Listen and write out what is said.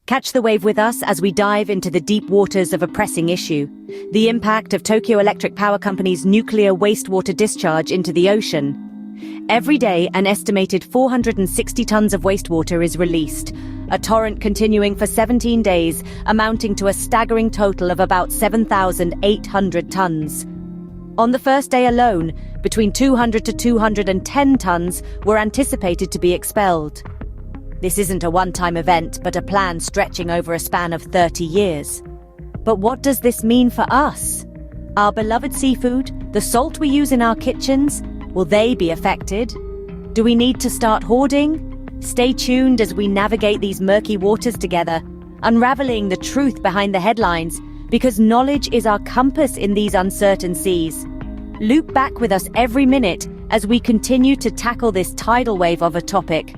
Catch the wave with us as we dive into the deep waters of a pressing issue, the impact of Tokyo Electric Power Company's nuclear wastewater discharge into the ocean. Every day, an estimated 460 tons of wastewater is released, a torrent continuing for 17 days, amounting to a staggering total of about 7,800 tons. On the first day alone, between 200 to 210 tons were anticipated to be expelled. This isn't a one-time event, but a plan stretching over a span of 30 years. But what does this mean for us? Our beloved seafood, the salt we use in our kitchens, will they be affected? Do we need to start hoarding? Stay tuned as we navigate these murky waters together, unraveling the truth behind the headlines, because knowledge is our compass in these uncertain seas. Loop back with us every minute as we continue to tackle this tidal wave of a topic.